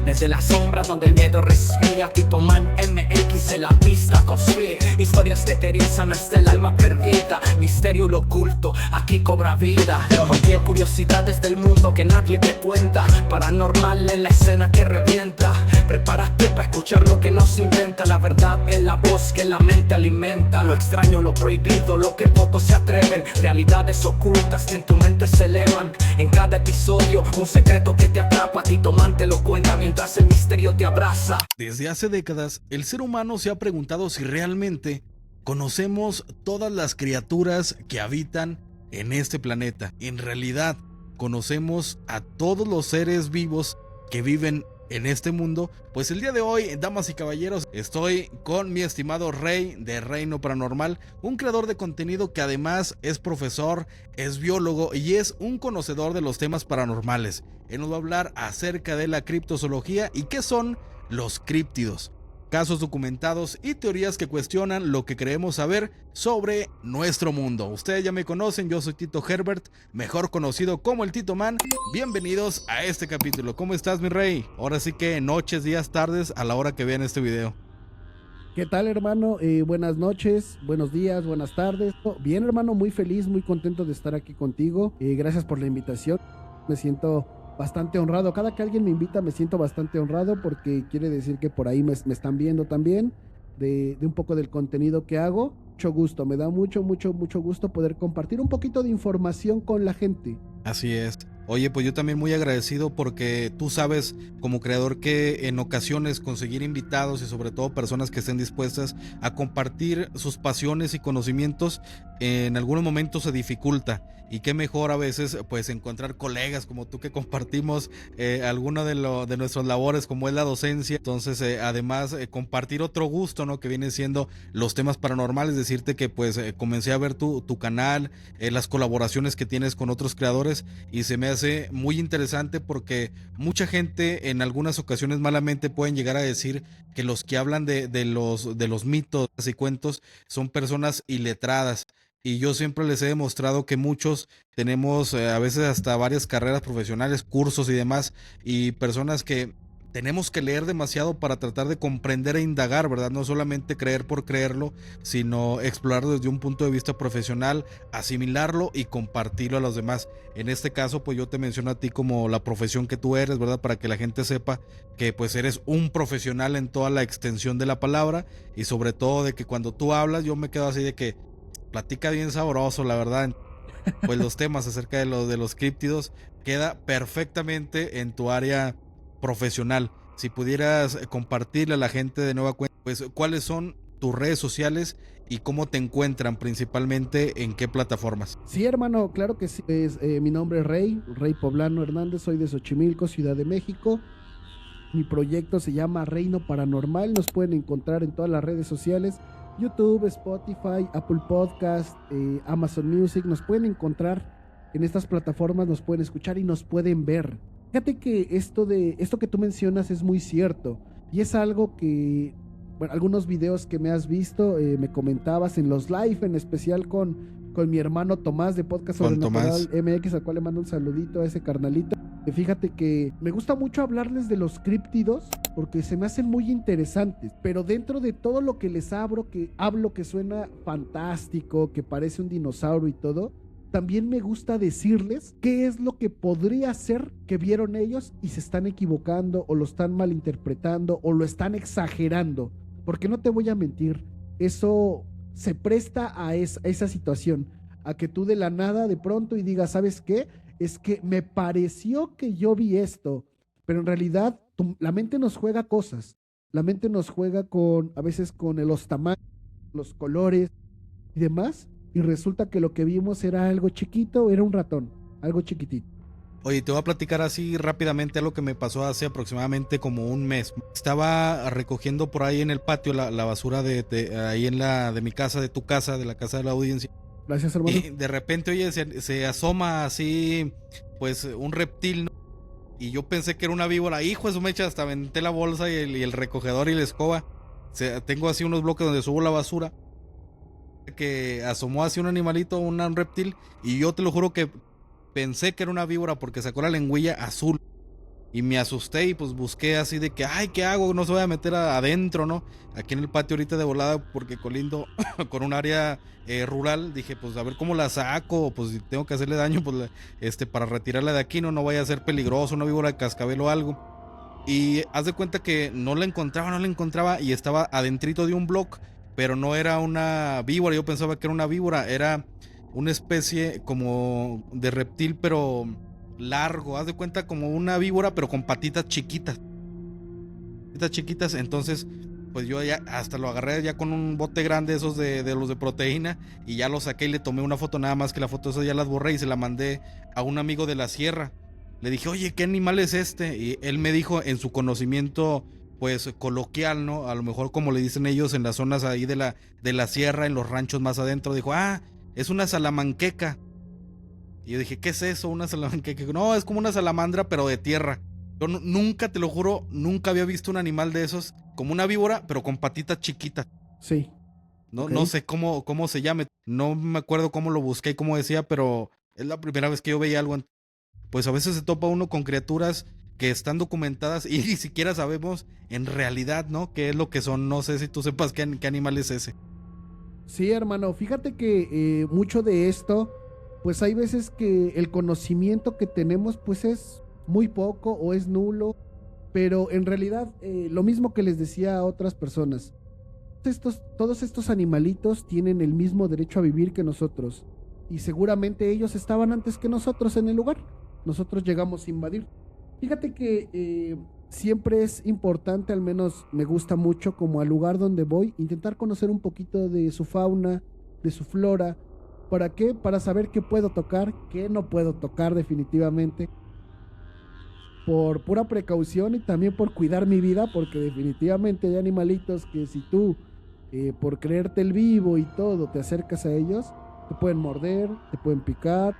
Desde las sombras donde el miedo respira, Tito Man MX en la pista conspira. Historias de Teresa, hasta el alma perdida. Misterio lo oculto, aquí cobra vida. Porque curiosidades del mundo que nadie te cuenta. Paranormal en la escena que revienta. Prepárate para escuchar lo que nos inventa. La verdad es la voz que la mente alimenta. Lo extraño, lo prohibido, lo que pocos se atreven. Realidades ocultas que en tu mente se elevan. En cada episodio un secreto que te atrapa. Tito Man te lo cuenta mientras el misterio te abraza. Desde hace décadas, el ser humano se ha preguntado si realmente conocemos todas las criaturas que habitan en este planeta. En realidad, conocemos a todos los seres vivos que viven en este mundo. Pues el día de hoy, damas y caballeros, estoy con mi estimado Rey de Reino Paranormal, un creador de contenido que además es profesor, es biólogo y es un conocedor de los temas paranormales. Él nos va a hablar acerca de la criptozoología y qué son los críptidos, casos documentados y teorías que cuestionan lo que creemos saber sobre nuestro mundo. Ustedes ya me conocen, yo soy Tito Herbert, mejor conocido como el Tito Man. Bienvenidos a este capítulo. ¿Cómo estás, mi rey? Ahora sí que noches, días, tardes, a la hora que vean este video. ¿Qué tal, hermano? Buenas noches, buenos días, buenas tardes. Bien, hermano, muy feliz, muy contento de estar aquí contigo. Gracias por la invitación. Me siento bastante honrado. Cada que alguien me invita me siento bastante honrado porque quiere decir que por ahí me están viendo también de un poco del contenido que hago. Mucho gusto, me da mucho gusto poder compartir un poquito de información con la gente. Así es. Oye, pues yo también muy agradecido porque tú sabes como creador que en ocasiones conseguir invitados y sobre todo personas que estén dispuestas a compartir sus pasiones y conocimientos en algunos momentos se dificulta, y qué mejor a veces pues encontrar colegas como tú que compartimos alguno de nuestras labores como es la docencia. Entonces además compartir otro gusto, ¿no? Que viene siendo los temas paranormales. Decirte que pues comencé a ver tu canal, las colaboraciones que tienes con otros creadores, y se me hace muy interesante porque mucha gente en algunas ocasiones malamente pueden llegar a decir que los que hablan de los mitos y cuentos son personas iletradas. Y yo siempre les he demostrado que muchos tenemos a veces hasta varias carreras profesionales, cursos y demás, y personas que tenemos que leer demasiado para tratar de comprender e indagar, ¿verdad? No solamente creer por creerlo, sino explorarlo desde un punto de vista profesional, asimilarlo y compartirlo a los demás. En este caso, pues yo te menciono a ti como la profesión que tú eres, ¿verdad? Para que la gente sepa que pues eres un profesional en toda la extensión de la palabra, y sobre todo de que cuando tú hablas yo me quedo así de que platica bien sabroso, la verdad. Pues los temas acerca de los críptidos queda perfectamente en tu área profesional. Si pudieras compartirle a la gente de nueva cuenta, pues cuáles son tus redes sociales y cómo te encuentran, principalmente en qué plataformas. Sí, hermano, claro que sí. Mi nombre es Rey Poblano Hernández, soy de Xochimilco, Ciudad de México. Mi proyecto se llama Reino Paranormal. Nos pueden encontrar en todas las redes sociales: YouTube, Spotify, Apple Podcast, Amazon Music. Nos pueden encontrar en estas plataformas, nos pueden escuchar y nos pueden ver. Fíjate que esto que tú mencionas es muy cierto, y es algo que, bueno, algunos videos que me has visto, me comentabas en los live, en especial con mi hermano Tomás de Podcast Sobrenatural MX, al cual le mando un saludito a ese carnalito. Fíjate que me gusta mucho hablarles de los críptidos porque se me hacen muy interesantes, pero dentro de todo lo que les hablo que suena fantástico, que parece un dinosaurio y todo, también me gusta decirles qué es lo que podría ser que vieron ellos y se están equivocando o lo están malinterpretando o lo están exagerando, porque no te voy a mentir, eso se presta a esa situación, a que tú de la nada de pronto y digas, ¿sabes qué? Es que me pareció que yo vi esto, pero en realidad la mente nos juega cosas, la mente nos juega a veces con los tamaños, los colores y demás, y resulta que lo que vimos era algo chiquito, era un ratón, algo chiquitito. Oye, te voy a platicar así rápidamente algo que me pasó hace aproximadamente como un mes. Estaba recogiendo por ahí en el patio la basura ahí de mi casa, de tu casa, de la casa de la audiencia. Gracias, hermano. Y de repente, oye, se asoma así, pues un reptil, ¿no? Y yo pensé que era una víbora. Hijo de su mecha, hasta aventé la bolsa y el recogedor y la escoba. Tengo así unos bloques donde subo la basura. Que asomó así un animalito, un reptil. Y yo te lo juro que pensé que era una víbora porque sacó la lengüilla azul. y me asusté y pues busqué así de que, ay, ¿qué hago? No se voy a meter adentro, ¿no? Aquí en el patio ahorita de volada porque colindo con un área rural, dije, pues a ver cómo la saco, pues si tengo que hacerle daño, pues para retirarla de aquí, no vaya a ser peligroso, una víbora de cascabel o algo. Y haz de cuenta que no la encontraba y estaba adentrito de un block, pero no era una víbora, yo pensaba que era una víbora, era una especie como de reptil, pero largo, haz de cuenta como una víbora, pero con patitas chiquitas, entonces pues yo ya hasta lo agarré ya con un bote grande esos de los de proteína y ya lo saqué y le tomé una foto, nada más que la foto esa ya las borré y se la mandé a un amigo de la sierra. Le dije, oye, ¿qué animal es este? Y él me dijo en su conocimiento pues coloquial, ¿no? A lo mejor como le dicen ellos en las zonas ahí de la sierra, en los ranchos más adentro, dijo, es una salamanqueca. Y yo dije, ¿qué es eso? Una salamanqueca. No, es como una salamandra, pero de tierra. Yo nunca, te lo juro, nunca había visto un animal de esos, como una víbora, pero con patitas chiquitas. Sí. No, Ok. no sé cómo se llame. No me acuerdo cómo lo busqué y cómo decía, pero es la primera vez que yo veía algo. Pues a veces se topa uno con criaturas que están documentadas y ni siquiera sabemos en realidad, ¿no? ¿Qué es lo que son? No sé si tú sepas qué animal es ese. Sí, hermano, fíjate que mucho de esto, pues hay veces que el conocimiento que tenemos pues es muy poco o es nulo, pero en realidad lo mismo que les decía a otras personas, todos estos animalitos tienen el mismo derecho a vivir que nosotros y seguramente ellos estaban antes que nosotros en el lugar, nosotros llegamos a invadir. Fíjate que siempre es importante, al menos me gusta mucho, como al lugar donde voy, intentar conocer un poquito de su fauna, de su flora. ¿Para qué? Para saber qué puedo tocar, qué no puedo tocar definitivamente. Por pura precaución y también por cuidar mi vida, porque definitivamente hay animalitos que si tú, por creerte el vivo y todo, te acercas a ellos, te pueden morder, te pueden picar,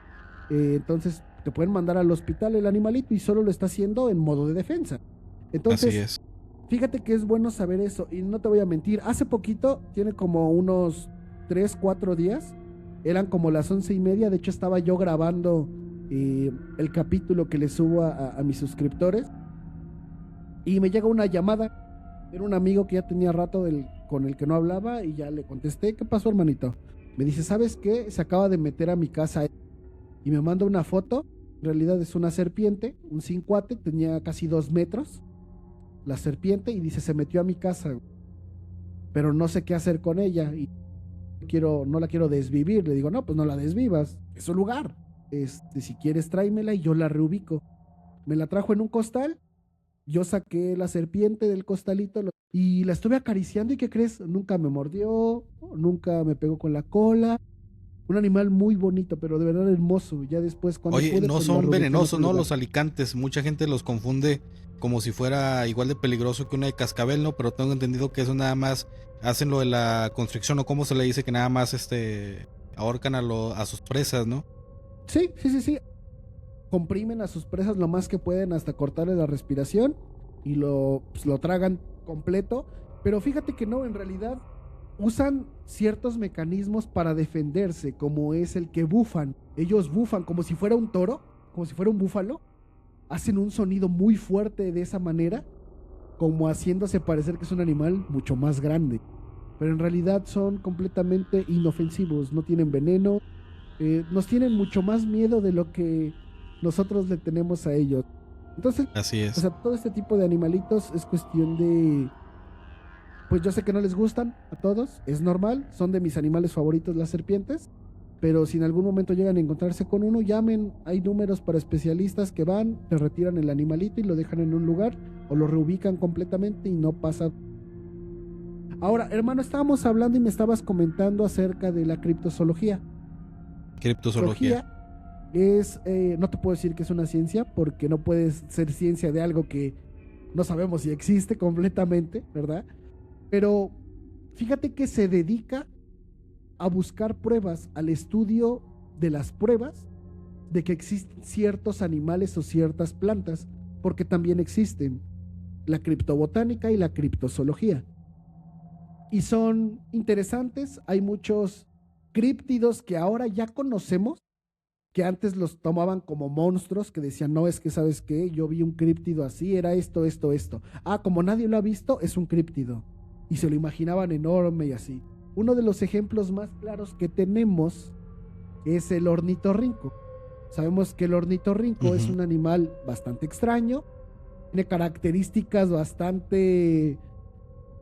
entonces te pueden mandar al hospital el animalito y solo lo está haciendo en modo de defensa. Así Entonces, es. fíjate que es bueno saber eso y no te voy a mentir, hace poquito, tiene como unos 3 4 días, eran como las 11:30, de hecho estaba yo grabando el capítulo que le subo a mis suscriptores y me llega una llamada, era un amigo que ya tenía rato con el que no hablaba y ya le contesté, ¿qué pasó hermanito? Me dice, ¿sabes qué? Se acaba de meter a mi casa y me manda una foto, en realidad es una serpiente, un cincuate, tenía casi 2 metros, la serpiente, y dice, se metió a mi casa, pero no sé qué hacer con ella y no la quiero desvivir. Le digo, no, pues no la desvivas, es su lugar. Si quieres tráemela y yo la reubico. Me la trajo en un costal, yo saqué la serpiente del costalito y la estuve acariciando y ¿qué crees? Nunca me mordió, nunca me pegó con la cola. Un animal muy bonito, pero de verdad hermoso. Ya después cuando Oye, pude, no pues la son reubiqué en venenosos, otro ¿no? lugar. Los alicantes. Mucha gente los confunde como si fuera igual de peligroso que una de cascabel, ¿no? Pero tengo entendido que eso nada más hacen lo de la constricción o como se le dice que nada más ahorcan a sus presas, ¿no? Sí, sí, sí, sí. Comprimen a sus presas lo más que pueden hasta cortarle la respiración y pues, lo tragan completo. Pero fíjate que no, en realidad usan ciertos mecanismos para defenderse, como es el que bufan. Ellos bufan como si fuera un toro, como si fuera un búfalo. Hacen un sonido muy fuerte de esa manera, como haciéndose parecer que es un animal mucho más grande. Pero en realidad son completamente inofensivos, no tienen veneno, nos tienen mucho más miedo de lo que nosotros le tenemos a ellos. Entonces, Así o es. sea, todo este tipo de animalitos es cuestión de, pues yo sé que no les gustan a todos, es normal, son de mis animales favoritos las serpientes, pero si en algún momento llegan a encontrarse con uno, llamen, hay números para especialistas que van, te retiran el animalito y lo dejan en un lugar o lo reubican completamente y no pasa. Ahora, hermano, estábamos hablando y me estabas comentando acerca de la criptozoología. Criptozoología. Zoología no te puedo decir que es una ciencia porque no puedes ser ciencia de algo que no sabemos si existe completamente, ¿verdad? Pero fíjate que se dedica a buscar pruebas, al estudio de las pruebas de que existen ciertos animales o ciertas plantas, porque también existen la criptobotánica y la criptozoología. Y son interesantes, hay muchos críptidos que ahora ya conocemos que antes los tomaban como monstruos, que decían, no, es que sabes qué, yo vi un críptido así, era esto, esto, esto. Ah, como nadie lo ha visto, es un críptido. Y se lo imaginaban enorme y así. Uno de los ejemplos más claros que tenemos es el ornitorrinco. Sabemos que el ornitorrinco es un animal bastante extraño, tiene características bastante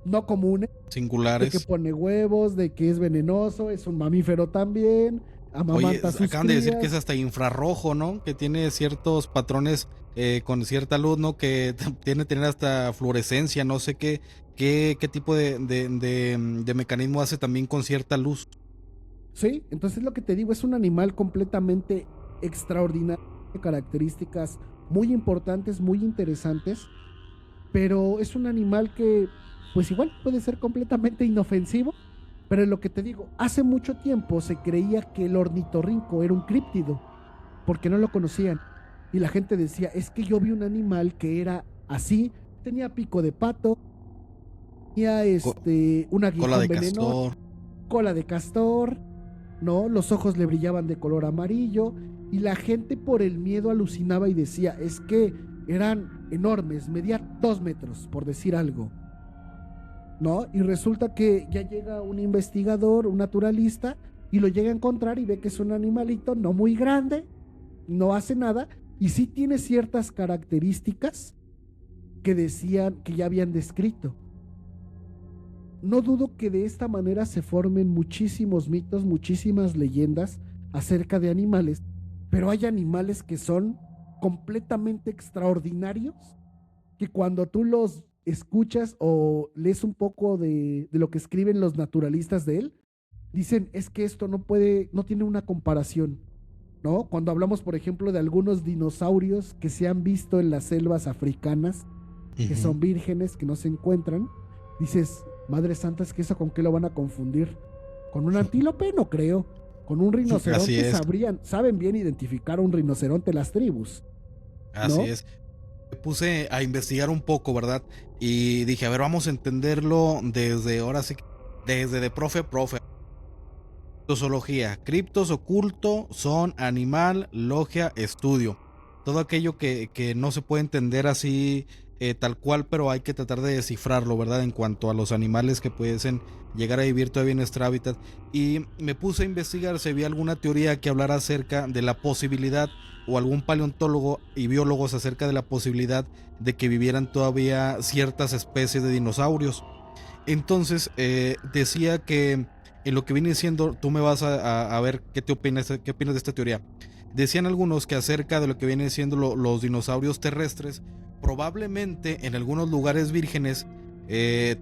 no comunes. Singulares. De que pone huevos, de que es venenoso, es un mamífero también, amamanta a sus acaban de decir crías. que es hasta infrarrojo, ¿no? Que tiene ciertos patrones con cierta luz, ¿no? Que tiene tener hasta fluorescencia, no sé qué tipo de mecanismo hace también con cierta luz. Sí, entonces lo que te digo, es un animal completamente extraordinario, de características muy importantes, muy interesantes, pero es un animal que pues igual puede ser completamente inofensivo, pero lo que te digo, hace mucho tiempo se creía que el ornitorrinco era un críptido, porque no lo conocían, y la gente decía, es que yo vi un animal que era así, tenía pico de pato, tenía un Cola aguijón de venenoso, castor. cola de castor, ¿no? Los ojos le brillaban de color amarillo y la gente por el miedo alucinaba y decía, es que eran enormes, medían 2 metros, por decir algo, ¿no? Y resulta que ya llega un investigador, un naturalista, y lo llega a encontrar y ve que es un animalito no muy grande, no hace nada, y sí tiene ciertas características que decían que ya habían descrito. No dudo que de esta manera se formen muchísimos mitos, muchísimas leyendas acerca de animales, pero hay animales que son completamente extraordinarios, que cuando tú los escuchas o lees un poco de lo que escriben los naturalistas de él, dicen, es que esto no puede, no tiene una comparación, ¿no? Cuando hablamos, por ejemplo, de algunos dinosaurios que se han visto en las selvas africanas, que son vírgenes, que no se encuentran, dices, Madre Santa, es que eso con qué lo van a confundir. ¿Con un antílope? No creo. Con un rinoceronte saben bien identificar a un rinoceronte las tribus, ¿no? Así es. Me puse a investigar un poco, ¿verdad? Y dije, a ver, vamos a entenderlo desde, ahora sí, desde de profe. Zoología, criptos, oculto, son, animal, logia, estudio. Todo aquello que no se puede entender así tal cual, pero hay que tratar de descifrarlo, ¿verdad? En cuanto a los animales que pueden llegar a vivir todavía en nuestro hábitat. Y me puse a investigar si había alguna teoría que hablara acerca de la posibilidad, o algún paleontólogo y biólogos acerca de la posibilidad de que vivieran todavía ciertas especies de dinosaurios. Entonces decía que en lo que viene siendo, tú me vas a ver qué opinas de esta teoría. Decían algunos que acerca de lo que vienen siendo los dinosaurios terrestres, probablemente en algunos lugares vírgenes,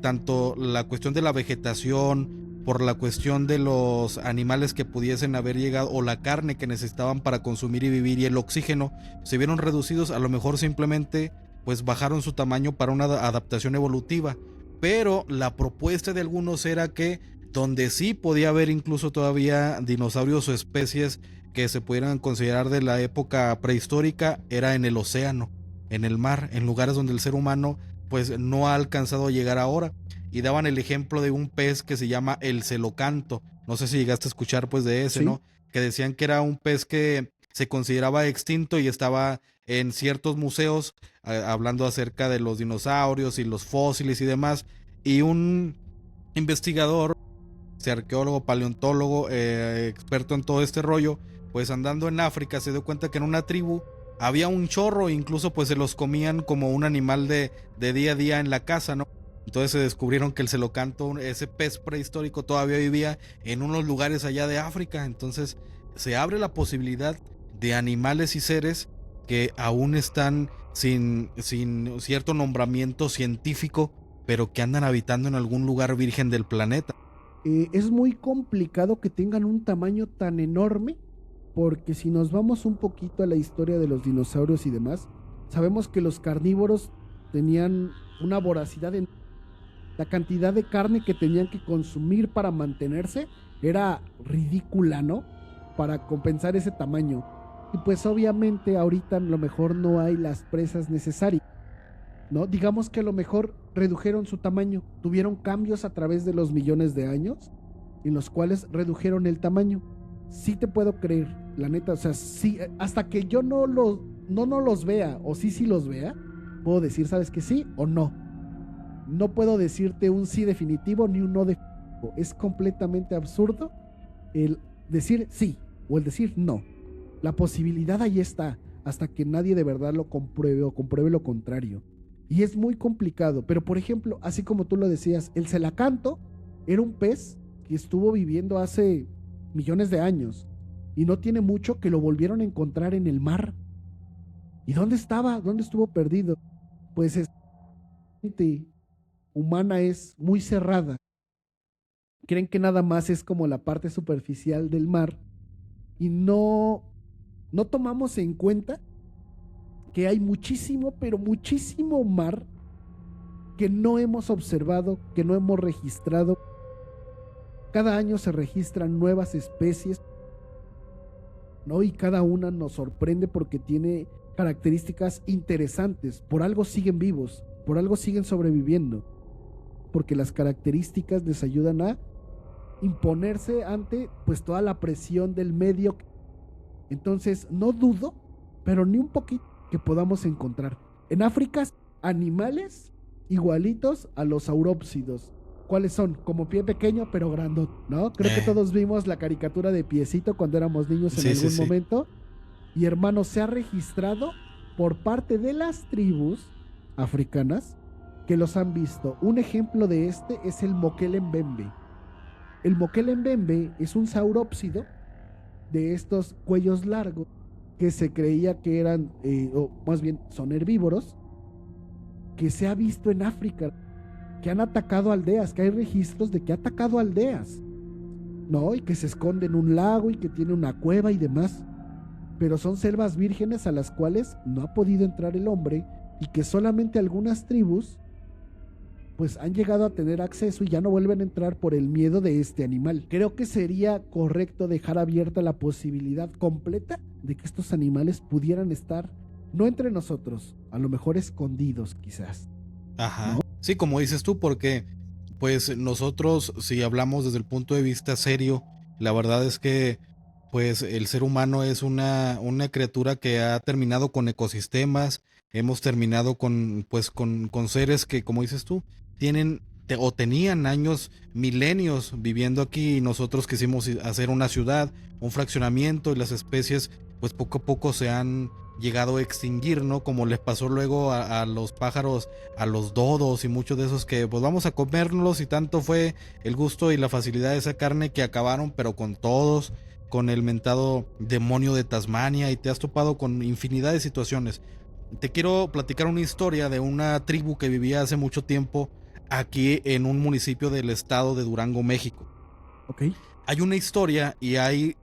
tanto la cuestión de la vegetación, por la cuestión de los animales que pudiesen haber llegado, o la carne que necesitaban para consumir y vivir, y el oxígeno, se vieron reducidos. A lo mejor simplemente pues bajaron su tamaño para una adaptación evolutiva. Pero la propuesta de algunos era que donde sí podía haber incluso todavía dinosaurios o especies que se pudieran considerar de la época prehistórica, era en el océano, en el mar, en lugares donde el ser humano pues no ha alcanzado a llegar ahora. Y daban el ejemplo de un pez que se llama el celocanto. No sé si llegaste a escuchar pues de ese, ¿sí? ¿No? Que decían que era un pez que se consideraba extinto y estaba en ciertos museos hablando acerca de los dinosaurios y los fósiles y demás. Y un investigador, arqueólogo, paleontólogo, experto en todo este rollo, pues andando en África se dio cuenta que en una tribu había un chorro, incluso pues se los comían como un animal de día a día en la casa, ¿no? Entonces se descubrieron que el celocanto, ese pez prehistórico, todavía vivía en unos lugares allá de África. Entonces se abre la posibilidad de animales y seres que aún están sin cierto nombramiento científico, pero que andan habitando en algún lugar virgen del planeta. Es muy complicado que tengan un tamaño tan enorme, porque si nos vamos un poquito a la historia de los dinosaurios y demás, sabemos que los carnívoros tenían una voracidad en la cantidad de carne que tenían que consumir para mantenerse era ridícula, ¿no? Para compensar ese tamaño. Y pues obviamente ahorita a lo mejor no hay las presas necesarias, ¿no? Digamos que a lo mejor redujeron su tamaño, tuvieron cambios a través de los millones de años en los cuales redujeron el tamaño. Sí te puedo creer, La neta, o sea, sí, hasta que yo no los vea, o sí los vea, puedo decir, ¿sabes que sí o no? No puedo decirte un sí definitivo ni un no definitivo. Es completamente absurdo el decir sí o el decir no. La posibilidad ahí está, hasta que nadie de verdad lo compruebe o compruebe lo contrario. Y es muy complicado, pero por ejemplo, así como tú lo decías, el celacanto era un pez que estuvo viviendo hace millones de años y no tiene mucho que lo volvieron a encontrar en el mar. ¿Y dónde estaba? ¿Dónde estuvo perdido? Pues es gente humana es muy cerrada. Creen que nada más es como la parte superficial del mar y no tomamos en cuenta que hay muchísimo, pero muchísimo mar que no hemos observado, que no hemos registrado. Cada año se registran nuevas especies, ¿no? Y cada una nos sorprende porque tiene características interesantes. Por algo siguen vivos, por algo siguen sobreviviendo, porque las características les ayudan a imponerse ante pues toda la presión del medio. Entonces no dudo, pero ni un poquito, que podamos encontrar en África animales igualitos a los saurópsidos. ¿Cuáles son? Como pie pequeño pero grandote, ¿no? Creo que todos vimos la caricatura de Piecito cuando éramos niños en algún momento. Y hermano, se ha registrado por parte de las tribus africanas que los han visto. Un ejemplo de este es el Mokelembembe. El Mokelembembe es un saurópsido de estos cuellos largos que se creía que eran, o más bien son herbívoros, que se ha visto en África, que han atacado aldeas, que hay registros de que ha atacado aldeas, ¿no? Y que se esconde en un lago y que tiene una cueva y demás. Pero son selvas vírgenes a las cuales no ha podido entrar el hombre y que solamente algunas tribus pues han llegado a tener acceso y ya no vuelven a entrar por el miedo de este animal. Creo que sería correcto dejar abierta la posibilidad completa de que estos animales pudieran estar no entre nosotros, a lo mejor escondidos quizás. Ajá. ¿No? Sí, como dices tú, porque pues nosotros, si hablamos desde el punto de vista serio, la verdad es que pues el ser humano es una criatura que ha terminado con ecosistemas, hemos terminado con seres que, como dices tú, tienen o tenían años, milenios viviendo aquí, y nosotros quisimos hacer una ciudad, un fraccionamiento, y las especies pues poco a poco se han llegado a extinguir, ¿no? Como les pasó luego a los pájaros, a los dodos y muchos de esos que pues vamos a comerlos, y tanto fue el gusto y la facilidad de esa carne que acabaron, pero con todos, con el mentado demonio de Tasmania, y te has topado con infinidad de situaciones. Te quiero platicar una historia de una tribu que vivía hace mucho tiempo aquí en un municipio del estado de Durango, México. Okay. Hay una historia y hay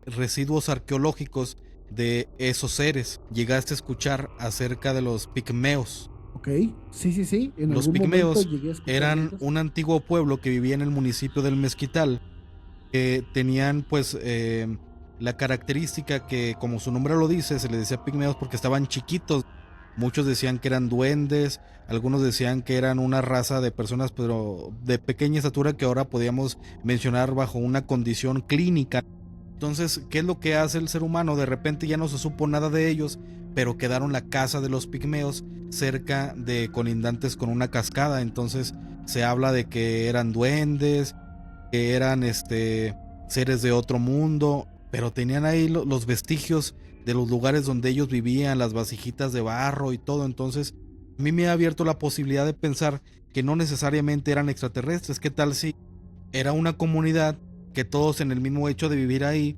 residuos arqueológicos de esos seres. Llegaste a escuchar acerca de los pigmeos. Ok, sí. Los pigmeos eran un antiguo pueblo que vivía en el municipio del Mezquital, que tenían pues la característica que, como su nombre lo dice, se les decía pigmeos porque estaban chiquitos. Muchos decían que eran duendes, algunos decían que eran una raza de personas pero de pequeña estatura que ahora podíamos mencionar bajo una condición clínica. Entonces, ¿qué es lo que hace el ser humano? De repente ya no se supo nada de ellos, pero quedaron la casa de los pigmeos cerca de colindantes con una cascada. Entonces se habla de que eran duendes, que eran seres de otro mundo, pero tenían ahí los vestigios de los lugares donde ellos vivían, las vasijitas de barro y todo. Entonces a mí me ha abierto la posibilidad de pensar que no necesariamente eran extraterrestres. ¿Qué tal si era una comunidad que todos, en el mismo hecho de vivir ahí,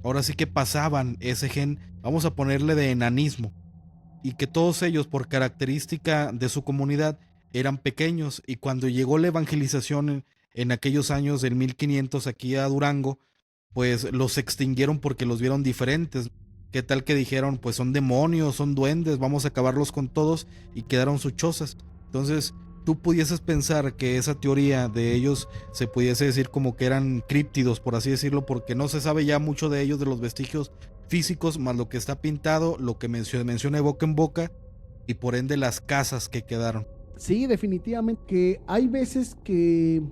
ahora sí que pasaban ese gen, vamos a ponerle de enanismo, y que todos ellos, por característica de su comunidad, eran pequeños, y cuando llegó la evangelización en aquellos años del 1500 aquí a Durango, pues los extinguieron porque los vieron diferentes? ¿Qué tal que dijeron, pues son demonios, son duendes, vamos a acabarlos con todos, y quedaron sus chozas? Entonces tú pudieses pensar que esa teoría de ellos se pudiese decir como que eran críptidos, por así decirlo, porque no se sabe ya mucho de ellos, de los vestigios físicos, más lo que está pintado, lo que menciona de boca en boca, y por ende las casas que quedaron. Sí, definitivamente que hay veces que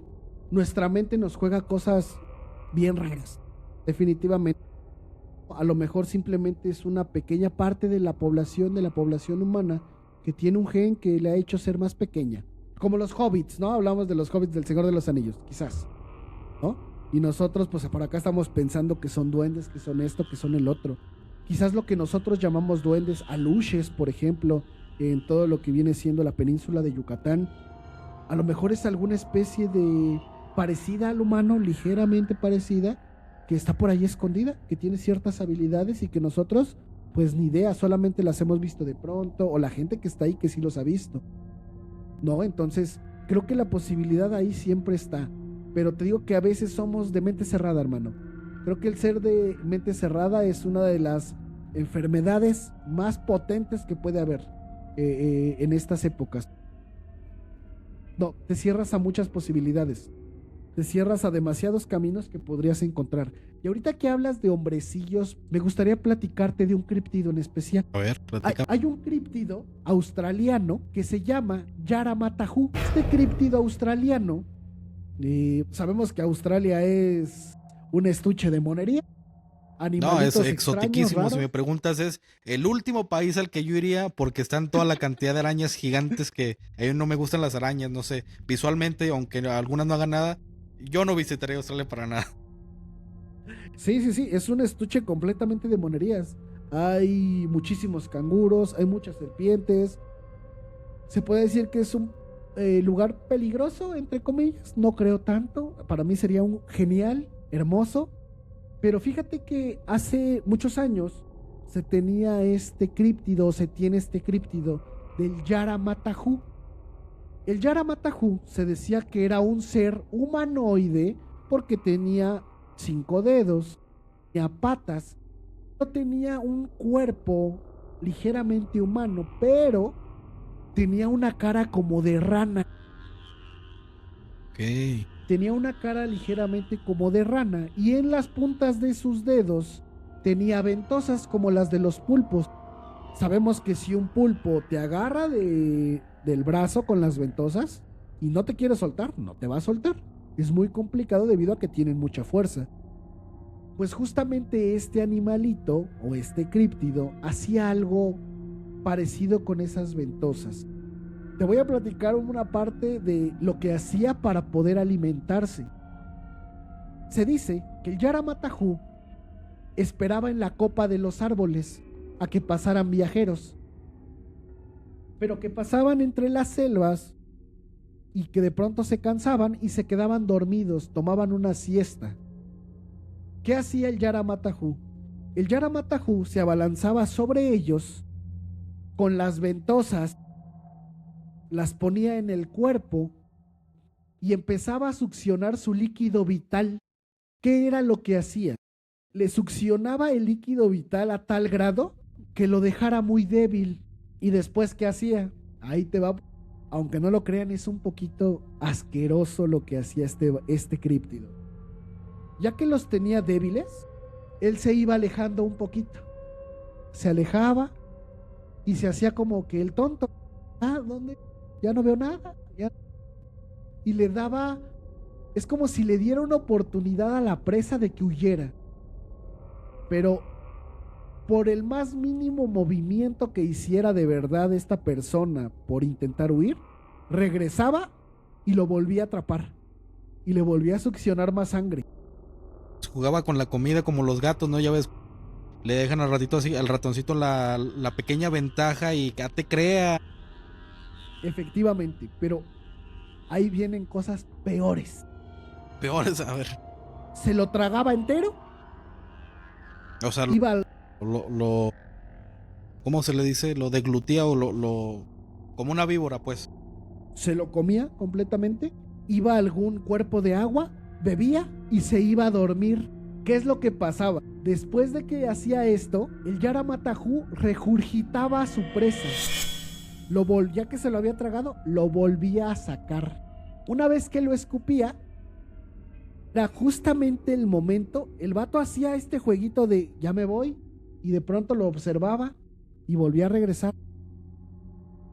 nuestra mente nos juega cosas bien raras. definitivamente. A lo mejor simplemente es una pequeña parte de la población humana, que tiene un gen que le ha hecho ser más pequeña. Como los hobbits, ¿no? Hablamos de los hobbits del Señor de los Anillos, quizás, ¿no? Y nosotros, pues por acá estamos pensando que son duendes, que son esto, que son el otro. Quizás lo que nosotros llamamos duendes, aluches, por ejemplo, en todo lo que viene siendo la península de Yucatán, a lo mejor es alguna especie de parecida al humano, ligeramente parecida, que está por ahí escondida, que tiene ciertas habilidades y que nosotros, pues ni idea, solamente las hemos visto de pronto, o la gente que está ahí que sí los ha visto, ¿no? Entonces, creo que la posibilidad ahí siempre está, pero te digo que a veces somos de mente cerrada, hermano. Creo que el ser de mente cerrada es una de las enfermedades más potentes que puede haber en estas épocas. No, te cierras a muchas posibilidades. Te cierras a demasiados caminos que podrías encontrar. Y ahorita que hablas de hombrecillos, me gustaría platicarte de un críptido en especial. A ver, platica. Hay un críptido australiano que se llama Yaramatahu. Este críptido australiano, sabemos que Australia es un estuche de monería. No, es Animalitos exotiquísimo. extraños, Si me raros. preguntas, es el último país al que yo iría porque están toda la cantidad de arañas gigantes que a mí no me gustan las arañas, no sé. Visualmente, aunque algunas no hagan nada, yo no visitaría Australia para nada. Sí, es un estuche completamente de monerías. Hay muchísimos canguros, hay muchas serpientes. Se puede decir que es un lugar peligroso, entre comillas. No creo tanto. Para mí sería un genial, hermoso. Pero fíjate que hace muchos años se tenía este críptido, se tiene este críptido del Yaramatahu. El Yaramatahu se decía que era un ser humanoide porque tenía 5 dedos, tenía patas, no tenía un cuerpo ligeramente humano, pero tenía una cara como de rana. Ok. Tenía una cara ligeramente como de rana y en las puntas de sus dedos tenía ventosas como las de los pulpos. Sabemos que si un pulpo te agarra del brazo con las ventosas y no te quiere soltar, no te va a soltar. Es muy complicado debido a que tienen mucha fuerza. Pues justamente este animalito o este críptido hacía algo parecido con esas ventosas. Te voy a platicar una parte de lo que hacía para poder alimentarse. Se dice que el Yaramatahu esperaba en la copa de los árboles a que pasaran viajeros, pero que pasaban entre las selvas y que de pronto se cansaban y se quedaban dormidos, tomaban una siesta. ¿Qué hacía el Yaramatahu? El Yaramatahu se abalanzaba sobre ellos con las ventosas, las ponía en el cuerpo y empezaba a succionar su líquido vital. ¿Qué era lo que hacía? Le succionaba el líquido vital a tal grado que lo dejara muy débil. ¿Y después qué hacía? Ahí te va. Aunque no lo crean, es un poquito asqueroso lo que hacía este críptido. Ya que los tenía débiles, él se iba alejando un poquito. Se alejaba y se hacía como que el tonto. ¿Dónde? Ya no veo nada. Y le daba... Es como si le diera una oportunidad a la presa de que huyera. Pero por el más mínimo movimiento que hiciera de verdad esta persona por intentar huir, regresaba y lo volvía a atrapar. Y le volvía a succionar más sangre. Jugaba con la comida como los gatos, ¿no? Ya ves, le dejan al ratito así, al ratoncito la pequeña ventaja y que te crea. Efectivamente, pero ahí vienen cosas peores. Peores, a ver. Se lo tragaba entero. O sea, Iba al... ¿cómo se le dice? Lo deglutía o como una víbora, pues. Se lo comía completamente. Iba a algún cuerpo de agua, bebía y se iba a dormir. ¿Qué es lo que pasaba? Después de que hacía esto, el Yaramatahu regurgitaba a su presa. Ya que se lo había tragado, lo volvía a sacar. Una vez que lo escupía, era justamente el momento. El vato hacía este jueguito de ya me voy, y de pronto lo observaba y volvía a regresar.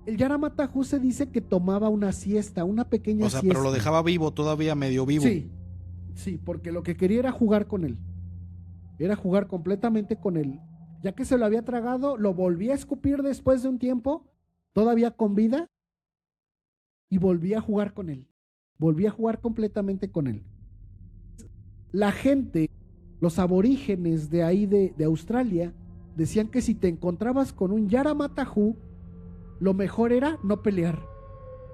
El Yaramatahu se dice que tomaba una siesta, una pequeña siesta. O sea, pero lo dejaba vivo, todavía medio vivo. Sí, porque lo que quería era jugar con él. Era jugar completamente con él. Ya que se lo había tragado, lo volví a escupir después de un tiempo, todavía con vida, y volví a jugar con él. Volví a jugar completamente con él. La gente, los aborígenes de ahí de Australia, decían que si te encontrabas con un Yaramatahu, lo mejor era no pelear.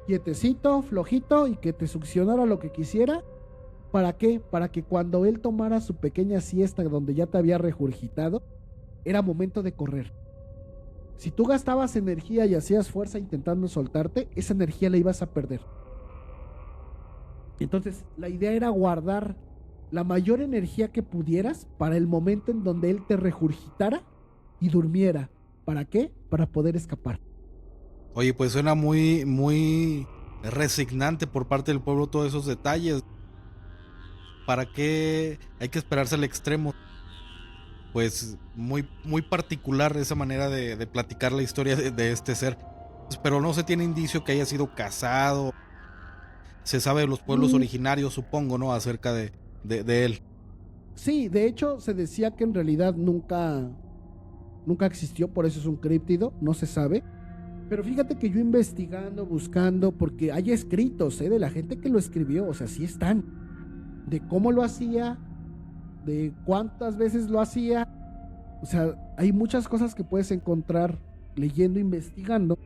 Quietecito, flojito y que te succionara lo que quisiera. ¿Para qué? Para que cuando él tomara su pequeña siesta donde ya te había regurgitado, era momento de correr. Si tú gastabas energía y hacías fuerza intentando soltarte, esa energía la ibas a perder. Entonces, la idea era guardar la mayor energía que pudieras para el momento en donde él te regurgitara y durmiera. ¿Para qué? Para poder escapar. Oye, pues suena muy, muy resignante por parte del pueblo todos esos detalles. ¿Para qué hay que esperarse al extremo? Pues muy, muy particular esa manera de platicar la historia de este ser. Pero no se tiene indicio que haya sido cazado. Se sabe de los pueblos originarios, supongo, ¿no? Acerca de él. Sí, de hecho se decía que en realidad nunca existió, por eso es un críptido, no se sabe. Pero fíjate que yo investigando, buscando, porque hay escritos de la gente que lo escribió, o sea, sí están, de cómo lo hacía, de cuántas veces lo hacía, o sea, hay muchas cosas que puedes encontrar leyendo, investigando.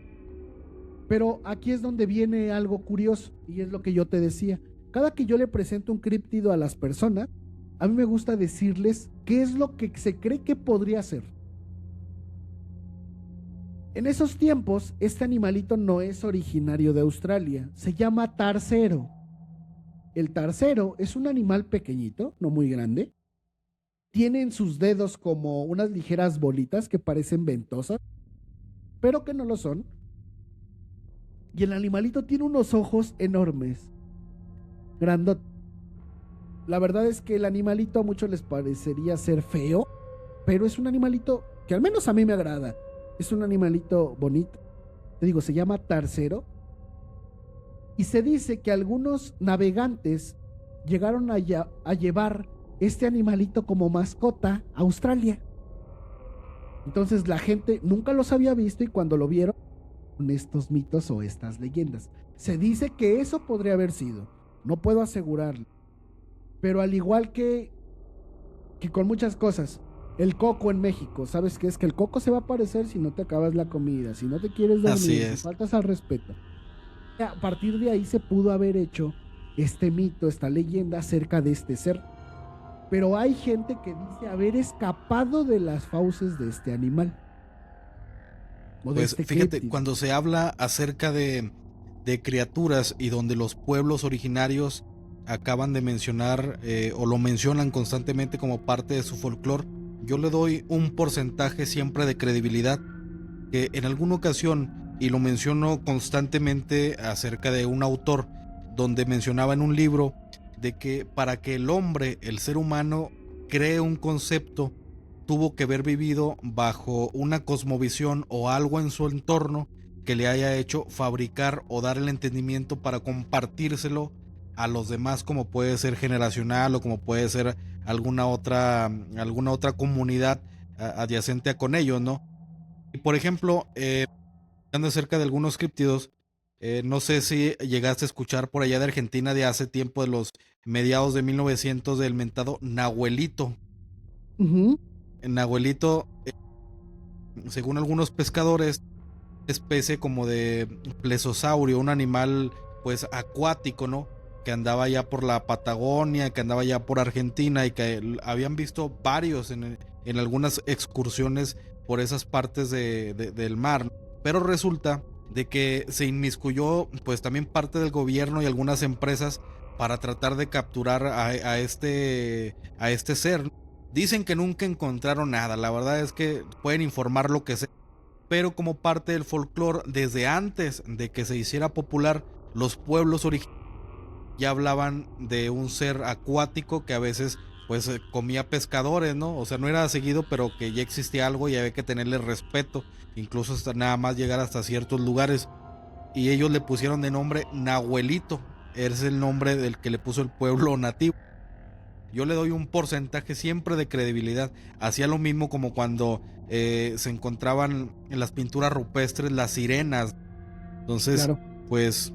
Pero aquí es donde viene algo curioso, y es lo que yo te decía. Cada que yo le presento un críptido a las personas, a mí me gusta decirles qué es lo que se cree que podría ser. En esos tiempos, este animalito no es originario de Australia, se llama tarcero. El tarcero es un animal pequeñito, no muy grande. Tiene en sus dedos como unas ligeras bolitas que parecen ventosas, pero que no lo son. Y el animalito tiene unos ojos enormes, grandotes. La verdad es que el animalito a muchos les parecería ser feo, pero es un animalito que al menos a mí me agrada. Es un animalito bonito. Te digo, se llama tarcero. Y se dice que algunos navegantes llegaron a llevar este animalito como mascota a Australia. Entonces la gente nunca los había visto y cuando lo vieron, con estos mitos o estas leyendas. Se dice que eso podría haber sido. No puedo asegurarlo. Pero al igual que con muchas cosas, el coco en México, ¿sabes qué es? Que el coco se va a aparecer si no te acabas la comida, si no te quieres dormir, si faltas al respeto. A partir de ahí se pudo haber hecho este mito, esta leyenda acerca de este ser. Pero hay gente que dice haber escapado de las fauces de este animal. Pues fíjate, cuando se habla acerca de criaturas y donde los pueblos originarios acaban de mencionar o lo mencionan constantemente como parte de su folclore, yo le doy un porcentaje siempre de credibilidad, que en alguna ocasión, y lo menciono constantemente acerca de un autor donde mencionaba en un libro de que para que el hombre, el ser humano, cree un concepto, tuvo que haber vivido bajo una cosmovisión o algo en su entorno que le haya hecho fabricar o dar el entendimiento para compartírselo a los demás, como puede ser generacional o como puede ser alguna otra comunidad adyacente a con ellos, ¿no? Y por ejemplo, hablando acerca de algunos críptidos, no sé si llegaste a escuchar por allá de Argentina de hace tiempo, de los mediados de 1900, del mentado Nahuelito. El Nahuelito, según algunos pescadores, especie como de plesiosaurio, un animal pues acuático, ¿no? Que andaba ya por la Patagonia, que andaba ya por Argentina y que habían visto varios en algunas excursiones por esas partes del mar. Pero resulta de que se inmiscuyó pues también parte del gobierno y algunas empresas para tratar de capturar a este ser. Dicen que nunca encontraron nada, la verdad es que pueden informar lo que sea, pero como parte del folclore, desde antes de que se hiciera popular, los pueblos originarios ya hablaban de un ser acuático que a veces pues comía pescadores, ¿no? O sea, no era seguido, pero que ya existía algo y había que tenerle respeto, incluso hasta nada más llegar hasta ciertos lugares. Y ellos le pusieron de nombre Nahuelito, es el nombre del que le puso el pueblo nativo. yo le doy un porcentaje siempre de credibilidad. Hacía lo mismo como cuando se encontraban en las pinturas rupestres las sirenas. Entonces, Claro. pues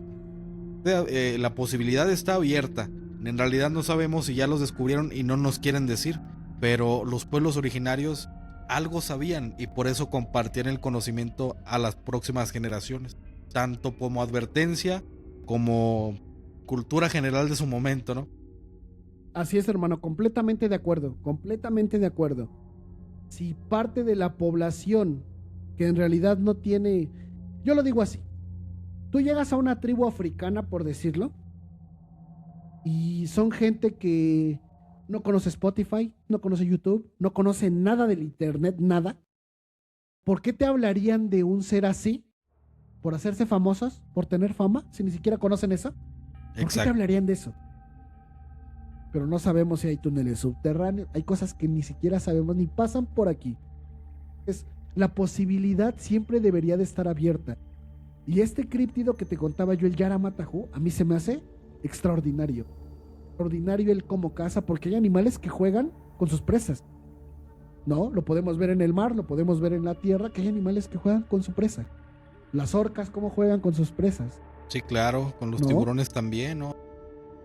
la posibilidad está abierta. En realidad no sabemos si ya los descubrieron y no nos quieren decir, pero los pueblos originarios algo sabían y por eso compartían el conocimiento a las próximas generaciones, tanto como advertencia como cultura general de su momento, ¿no? Así es, hermano, completamente de acuerdo, completamente de acuerdo. Si parte de la población que en realidad no tiene, yo lo digo así, tú llegas a una tribu africana, por decirlo, y son gente que no conoce Spotify, no conoce YouTube, no conoce nada del internet, nada. ¿Por qué te hablarían de un ser así? ¿Por hacerse famosos? ¿Por tener fama? Si ni siquiera conocen eso. ¿Por qué te hablarían de eso? Pero no sabemos si hay túneles subterráneos, hay cosas que ni siquiera sabemos ni pasan por aquí. La posibilidad siempre debería de estar abierta. Y este críptido que te contaba yo, el Yaramatahu, a mí se me hace extraordinario. Extraordinario el cómo caza, porque hay animales que juegan con sus presas. No, lo podemos ver en el mar, lo podemos ver en la tierra, que hay animales que juegan con su presa. Las orcas, cómo juegan con sus presas. Sí, claro, con los ¿No? tiburones también, ¿no?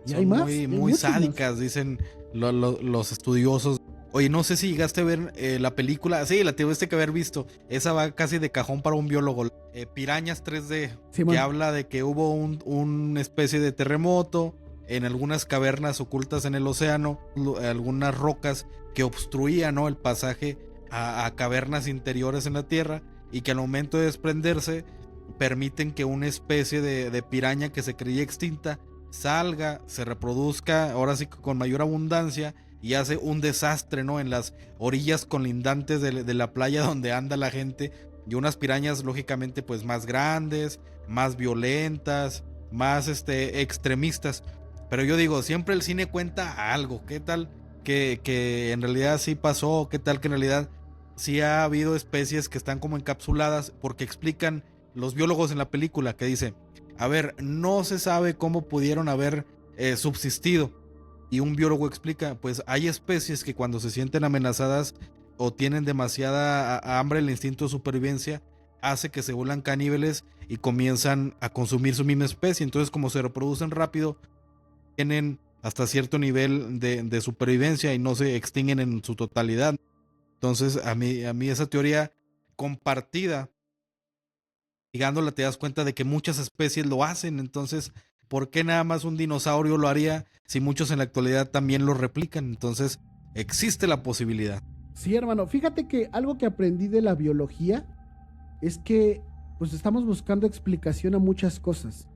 Y Son hay más, muy sádicas, más. Dicen los estudiosos. Oye, no sé si llegaste a ver la película. Sí, la tuviste que haber visto. Esa va casi de cajón para un biólogo. Pirañas 3D, sí, que habla de que hubo una especie de terremoto en algunas cavernas ocultas en el océano, algunas rocas que obstruían, ¿no?, el pasaje a cavernas interiores en la tierra, y que al momento de desprenderse permiten que una especie de piraña que se creía extinta salga, se reproduzca, ahora sí con mayor abundancia, y hace un desastre, ¿no?, en las orillas colindantes de la playa donde anda la gente, y unas pirañas lógicamente pues más grandes, más violentas, más extremistas. Pero yo digo, siempre el cine cuenta algo. ¿Qué tal que en realidad sí pasó? ¿Qué tal que en realidad sí ha habido especies que están como encapsuladas? Porque explican los biólogos en la película, que dice, a ver, no se sabe cómo pudieron haber subsistido. Y un biólogo explica, pues hay especies que cuando se sienten amenazadas o tienen demasiada hambre, el instinto de supervivencia hace que se vuelvan caníbales y comienzan a consumir su misma especie. Entonces, como se reproducen rápido, tienen hasta cierto nivel de supervivencia y no se extinguen en su totalidad. Entonces, a mí esa teoría compartida, ligándola, te das cuenta de que muchas especies lo hacen. Entonces, ¿por qué nada más un dinosaurio lo haría si muchos en la actualidad también lo replican? Entonces, existe la posibilidad. Sí, hermano, fíjate que algo que aprendí de la biología es que pues estamos buscando explicación a muchas cosas,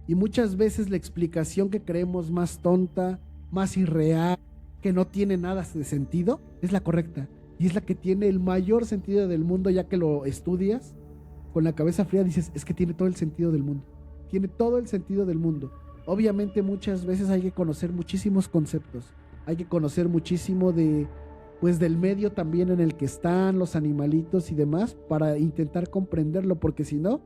y muchas veces la explicación que creemos más tonta, más irreal, que no tiene nada de sentido, es la correcta, y es la que tiene el mayor sentido del mundo. Ya que lo estudias con la cabeza fría, dices, es que tiene todo el sentido del mundo, tiene todo el sentido del mundo. Obviamente muchas veces hay que conocer muchísimos conceptos, hay que conocer muchísimo del medio también en el que están los animalitos y demás, para intentar comprenderlo, porque si no,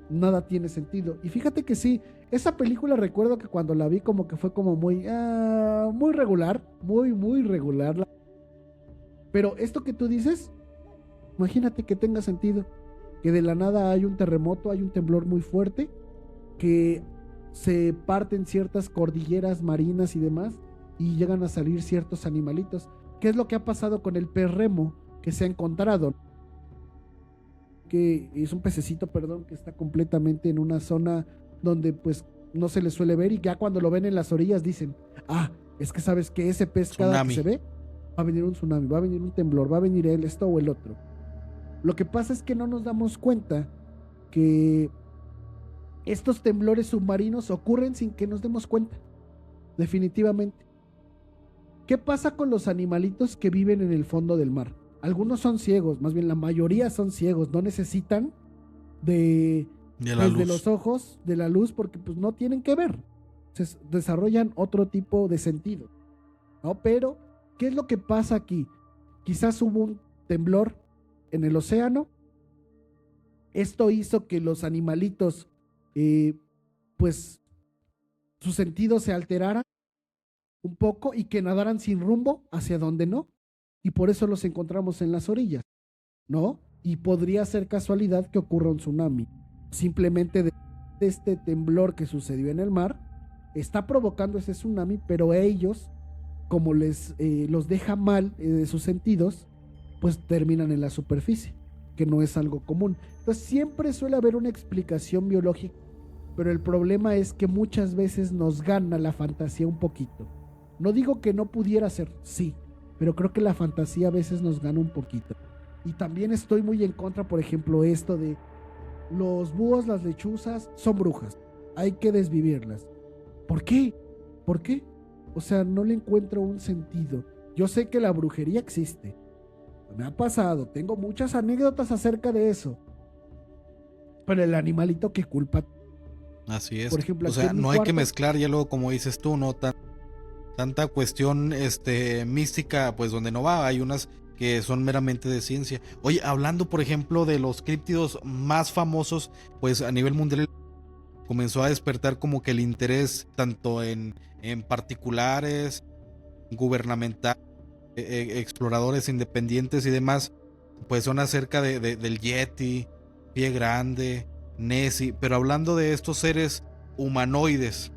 nada tiene sentido. Y fíjate que sí, esa película recuerdo que cuando la vi como que fue como muy regular, muy regular. Pero esto que tú dices, imagínate que tenga sentido, que de la nada hay un terremoto, hay un temblor muy fuerte, que se parten ciertas cordilleras marinas y demás, y llegan a salir ciertos animalitos. ¿Qué es lo que ha pasado con el pez remo que se ha encontrado? Que es un pececito, perdón, que está completamente en una zona donde pues no se le suele ver, y ya cuando lo ven en las orillas dicen, es que sabes que ese pez cada que se ve, va a venir un tsunami, va a venir un temblor, va a venir esto o el otro. Lo que pasa es que no nos damos cuenta que estos temblores submarinos ocurren sin que nos demos cuenta, definitivamente. ¿Qué pasa con los animalitos que viven en el fondo del mar? Algunos son ciegos, más bien la mayoría son ciegos, no necesitan de los ojos, de la luz, porque pues no tienen que ver. Se desarrollan otro tipo de sentido, ¿no? Pero, ¿qué es lo que pasa aquí? Quizás hubo un temblor en el océano. Esto hizo que los animalitos, pues, su sentido se alterara. un poco y que nadaran sin rumbo hacia donde no. Y por eso los encontramos en las orillas, ¿no? Y podría ser casualidad que ocurra un tsunami. Simplemente de este temblor que sucedió en el mar, está provocando ese tsunami, pero a ellos, como los deja mal de sus sentidos, pues terminan en la superficie, que no es algo común. Entonces siempre suele haber una explicación biológica, pero el problema es que muchas veces nos gana la fantasía un poquito. No digo que no pudiera ser, sí, pero creo que la fantasía a veces nos gana un poquito. Y también estoy muy en contra, por ejemplo, esto de los búhos, las lechuzas, son brujas. Hay que desvivirlas. ¿Por qué? ¿Por qué? O sea, no le encuentro un sentido. Yo sé que la brujería existe. Me ha pasado, tengo muchas anécdotas acerca de eso. Pero el animalito, ¿qué culpa? Así es. Por ejemplo, o aquí sea, en mi no hay que cuarto- mezclar, ya luego como dices tú, no tanta cuestión mística, pues donde no va, hay unas que son meramente de ciencia. Oye, hablando por ejemplo de los críptidos más famosos, pues a nivel mundial comenzó a despertar como que el interés tanto en particulares, gubernamentales, exploradores independientes y demás, pues son acerca del Yeti, Pie Grande, Nessie, pero hablando de estos seres humanoides,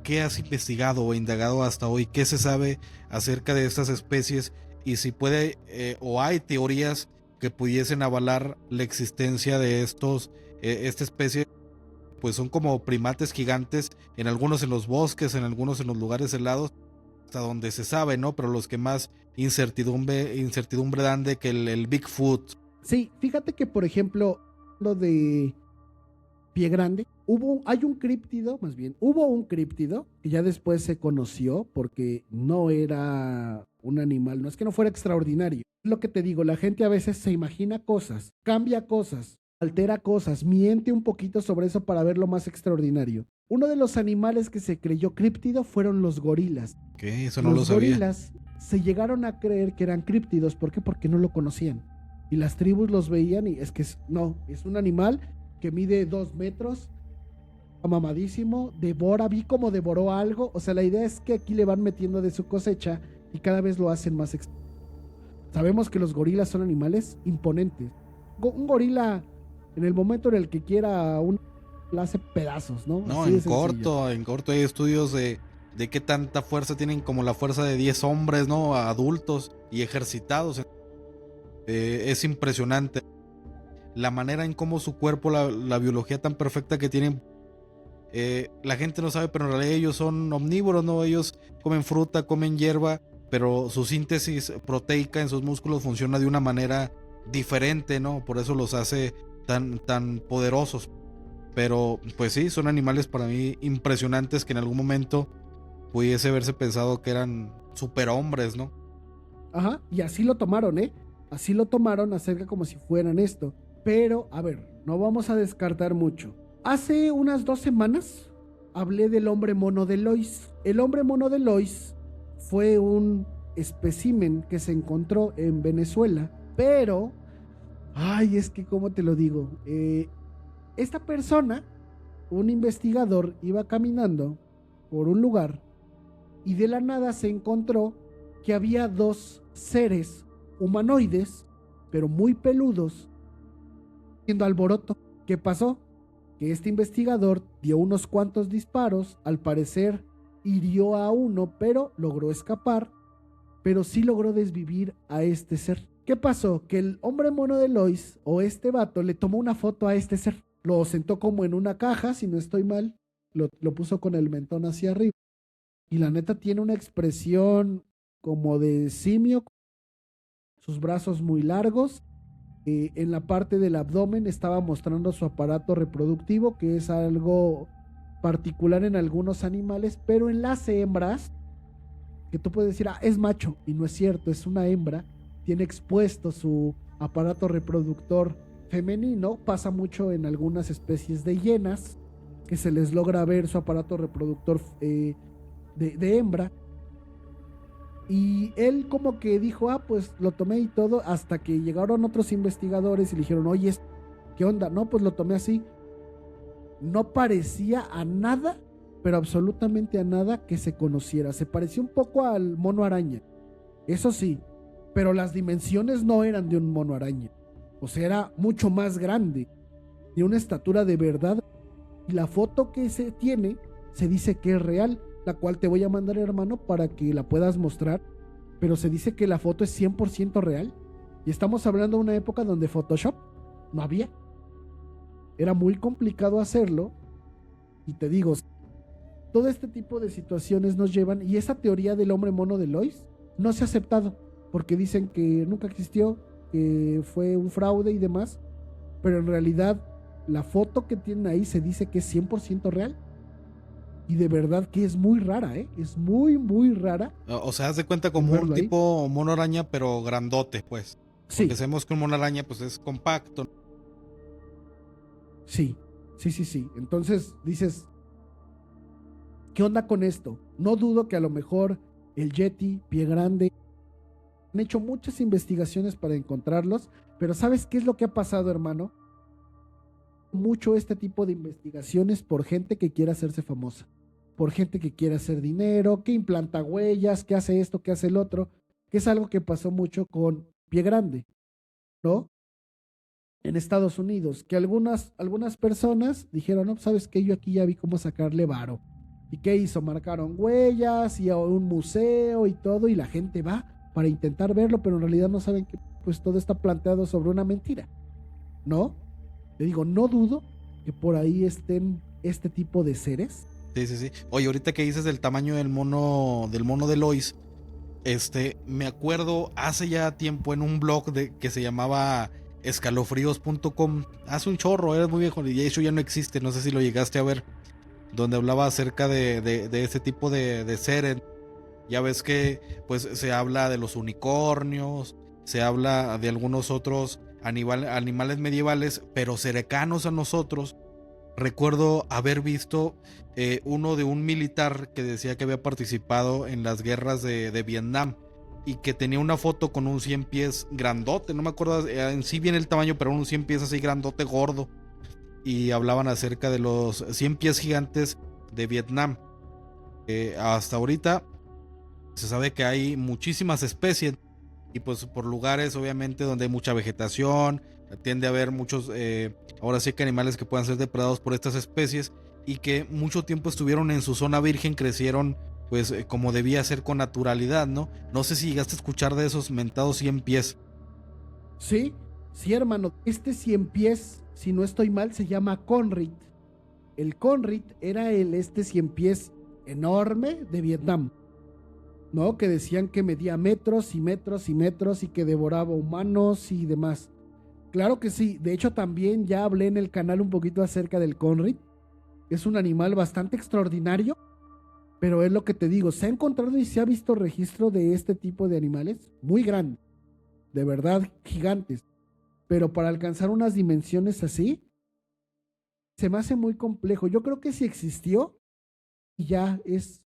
¿qué has investigado o indagado hasta hoy? ¿Qué se sabe acerca de estas especies? Y si puede o hay teorías que pudiesen avalar la existencia de esta especie, pues son como primates gigantes, en algunos en los bosques, en algunos en los lugares helados, hasta donde se sabe, ¿no? Pero los que más incertidumbre dan de que el Bigfoot. Sí, fíjate que, por ejemplo, lo de Pie Grande, hay un críptido, más bien, hubo un críptido que ya después se conoció porque no era un animal, no es que no fuera extraordinario. Es lo que te digo, la gente a veces se imagina cosas, cambia cosas, altera cosas, miente un poquito sobre eso para ver lo más extraordinario. Uno de los animales que se creyó críptido fueron los gorilas. ¿Qué? Eso no Los lo sabía. gorilas se llegaron a creer que eran críptidos. ¿Por qué? Porque no lo conocían. Y las tribus los veían y es que no, es un animal que mide 2 metros, mamadísimo, vi como devoró algo. O sea, la idea es que aquí le van metiendo de su cosecha y cada vez lo hacen más. Sabemos que los gorilas son animales imponentes. Un gorila, en el momento en el que quiera, la hace pedazos, ¿no? No, Así en corto hay estudios de qué tanta fuerza tienen, como la fuerza de 10 hombres, ¿no? Adultos y ejercitados. Es impresionante la manera en cómo su cuerpo, la biología tan perfecta que tienen. La gente no sabe, pero en realidad ellos son omnívoros, ¿no? Ellos comen fruta, comen hierba, pero su síntesis proteica en sus músculos funciona de una manera diferente, ¿no? Por eso los hace tan poderosos. Pero pues sí, son animales para mí impresionantes que en algún momento pudiese haberse pensado que eran superhombres, ¿no? Ajá, y así lo tomaron, ¿eh? Así lo tomaron acerca como si fueran esto. Pero, a ver, no vamos a descartar mucho. Hace unas 2 semanas hablé del hombre mono de Lois. El hombre mono de Lois fue un espécimen que se encontró en Venezuela, pero, ay, es que, ¿cómo te lo digo? Esta persona, un investigador, iba caminando por un lugar y de la nada se encontró que había 2 seres humanoides, pero muy peludos, haciendo alboroto. ¿Qué pasó? Que este investigador dio unos cuantos disparos, al parecer hirió a uno, pero logró escapar, pero sí logró desvivir a este ser. ¿Qué pasó? Que el hombre mono de Lois, o este vato, le tomó una foto a este ser. Lo sentó como en una caja, si no estoy mal, lo puso con el mentón hacia arriba. Y la neta tiene una expresión como de simio, sus brazos muy largos. En la parte del abdomen estaba mostrando su aparato reproductivo, que es algo particular en algunos animales, pero en las hembras, que tú puedes decir, es macho, y no es cierto, es una hembra, tiene expuesto su aparato reproductor femenino. Pasa mucho en algunas especies de hienas, que se les logra ver su aparato reproductor de hembra. Y él como que dijo, pues lo tomé y todo, hasta que llegaron otros investigadores y le dijeron, oye, ¿qué onda? No, pues lo tomé así. No parecía a nada pero absolutamente a nada que se conociera. Se parecía un poco al mono araña, eso sí, pero las dimensiones no eran de un mono araña. O sea, era mucho más grande, de una estatura de verdad. Y la foto que se tiene se dice que es real, la cual te voy a mandar, hermano, para que la puedas mostrar. Pero se dice que la foto es 100% real. Y estamos hablando de una época donde Photoshop no había. Era muy complicado hacerlo. Y te digo, todo este tipo de situaciones nos llevan. Y esa teoría del hombre mono de Lois no se ha aceptado, porque dicen que nunca existió, que fue un fraude y demás. Pero en realidad la foto que tienen ahí se dice que es 100% real. Y de verdad que es muy rara, ¿eh? Es muy, muy rara. O sea, haz de cuenta como un tipo mono araña, pero grandote, pues. Sí. Porque sabemos que un mono araña, pues, es compacto. Sí. Entonces dices, ¿qué onda con esto? No dudo que a lo mejor el Yeti, Pie Grande, han hecho muchas investigaciones para encontrarlos, pero ¿sabes qué es lo que ha pasado, hermano? Mucho este tipo de investigaciones por gente que quiere hacerse famosa, por gente que quiere hacer dinero, que implanta huellas, que hace esto, que hace el otro, que es algo que pasó mucho con Pie Grande, ¿no? En Estados Unidos, que algunas personas dijeron, no, ¿sabes qué? Yo aquí ya vi cómo sacarle varo. ¿Y qué hizo? Marcaron huellas y a un museo y todo, y la gente va para intentar verlo, pero en realidad no saben que pues todo está planteado sobre una mentira, ¿no? Te digo, no dudo que por ahí estén este tipo de seres. Sí. Oye, ahorita que dices del tamaño del mono de Lois, me acuerdo hace ya tiempo en un blog que se llamaba escalofríos.com, hace un chorro, era muy viejo y eso ya no existe, no sé si lo llegaste a ver, donde hablaba acerca de este tipo de seres. Ya ves que pues se habla de los unicornios, se habla de algunos otros animales medievales, pero cercanos a nosotros. Recuerdo haber visto uno de un militar que decía que había participado en las guerras de Vietnam y que tenía una foto con un 100 pies grandote, no me acuerdo en sí bien el tamaño, pero un 100 pies así grandote, gordo, y hablaban acerca de los 100 pies gigantes de Vietnam. Hasta ahorita se sabe que hay muchísimas especies y pues por lugares obviamente donde hay mucha vegetación, tiende a haber muchos, ahora sí que animales que puedan ser depredados por estas especies y que mucho tiempo estuvieron en su zona virgen, crecieron pues como debía ser con naturalidad, ¿no? No sé si llegaste a escuchar de esos mentados 100 pies. Sí, hermano, este 100 pies, si no estoy mal, se llama Conrit. El Conrit era este 100 pies enorme de Vietnam, ¿no? Que decían que medía metros y metros y metros y que devoraba humanos y demás. Claro que sí, de hecho también ya hablé en el canal un poquito acerca del Conrit. Es un animal bastante extraordinario, pero es lo que te digo, se ha encontrado y se ha visto registro de este tipo de animales muy grandes, de verdad gigantes, pero para alcanzar unas dimensiones así, se me hace muy complejo. Yo creo que si existió, ya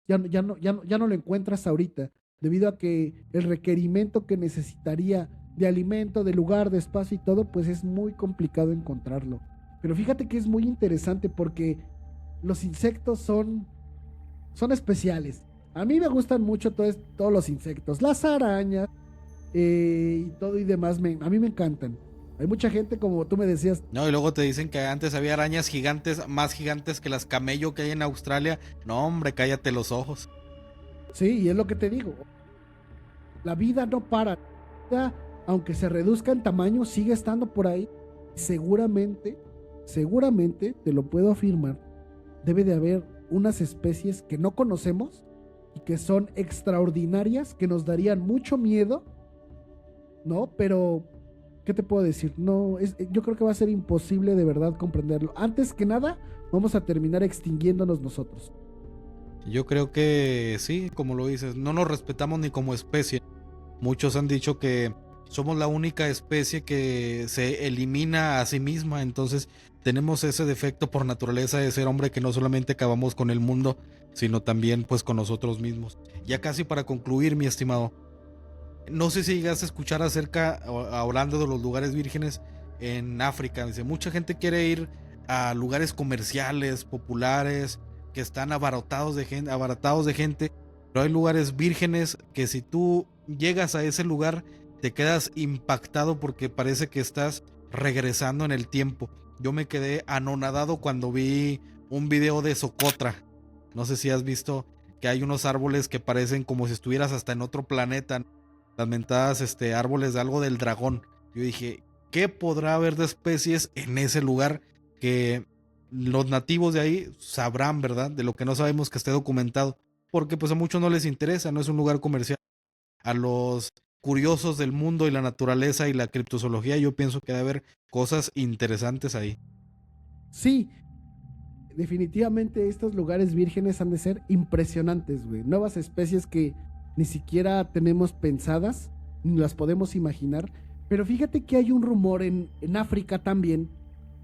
no lo encuentras ahorita, debido a que el requerimiento que necesitaría de alimento, de lugar, de espacio y todo, pues es muy complicado encontrarlo. Pero fíjate que es muy interesante porque los insectos son especiales. A mí me gustan mucho todos los insectos, las arañas y todo y demás, a mí me encantan. Hay mucha gente, como tú me decías. No, y luego te dicen que antes había arañas gigantes, más gigantes que las camello que hay en Australia. No, hombre, cállate los ojos. Sí, y es lo que te digo. La vida no para. Aunque se reduzca en tamaño, sigue estando por ahí. Seguramente, te lo puedo afirmar, debe de haber unas especies que no conocemos y que son extraordinarias, que nos darían mucho miedo, ¿no? Pero ¿qué te puedo decir? No, yo creo que va a ser imposible de verdad comprenderlo. Antes que nada, vamos a terminar extinguiéndonos nosotros. Yo creo que sí, como lo dices, no nos respetamos ni como especie. Muchos han dicho que somos la única especie que se elimina a sí misma, entonces tenemos ese defecto por naturaleza de ser hombre que no solamente acabamos con el mundo, sino también pues con nosotros mismos. Ya casi para concluir, mi estimado, no sé si llegaste a escuchar hablando de los lugares vírgenes en África. Dice, mucha gente quiere ir a lugares comerciales, populares, que están abaratados de gente, pero hay lugares vírgenes que si tú llegas a ese lugar te quedas impactado porque parece que estás regresando en el tiempo. Yo me quedé anonadado cuando vi un video de Socotra. No sé si has visto que hay unos árboles que parecen como si estuvieras hasta en otro planeta. Las mentadas árboles de algo del dragón. Yo dije, ¿qué podrá haber de especies en ese lugar que los nativos de ahí sabrán, ¿verdad? De lo que no sabemos que esté documentado. Porque pues a muchos no les interesa, no es un lugar comercial. A los curiosos del mundo y la naturaleza y la criptozoología, yo pienso que debe haber cosas interesantes ahí. Sí, definitivamente estos lugares vírgenes han de ser impresionantes, güey. Nuevas especies que ni siquiera tenemos pensadas, ni las podemos imaginar. Pero fíjate que hay un rumor en África también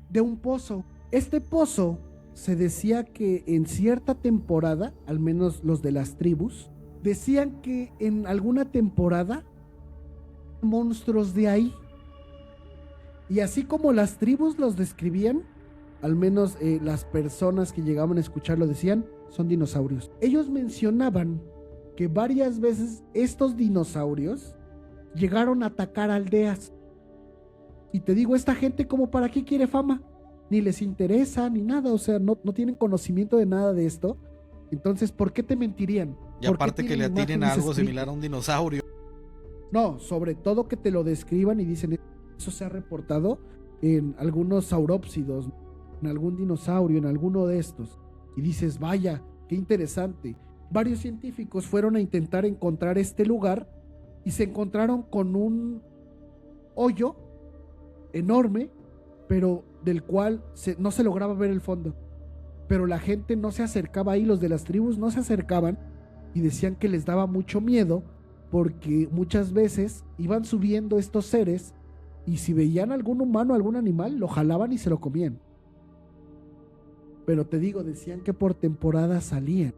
de un pozo. Este pozo se decía que en cierta temporada, al menos los de las tribus, decían que en alguna temporada monstruos de ahí. Y así como las tribus los describían, al menos las personas que llegaban a escucharlo decían, son dinosaurios. Ellos mencionaban que varias veces estos dinosaurios llegaron a atacar aldeas. Y te digo, esta gente como para qué quiere fama, ni les interesa ni nada, o sea, no tienen conocimiento de nada de esto. Entonces, ¿por qué te mentirían? Y aparte que le atinen a algo similar a un dinosaurio. No, sobre todo que te lo describan y dicen, eso se ha reportado en algunos saurópsidos, en algún dinosaurio, en alguno de estos. Y dices, vaya, qué interesante. Varios científicos fueron a intentar encontrar este lugar y se encontraron con un hoyo enorme, pero del cual no se lograba ver el fondo. Pero la gente no se acercaba ahí, los de las tribus no se acercaban y decían que les daba mucho miedo porque muchas veces iban subiendo estos seres y si veían algún humano, algún animal, lo jalaban y se lo comían. Pero te digo, decían que por temporada salían.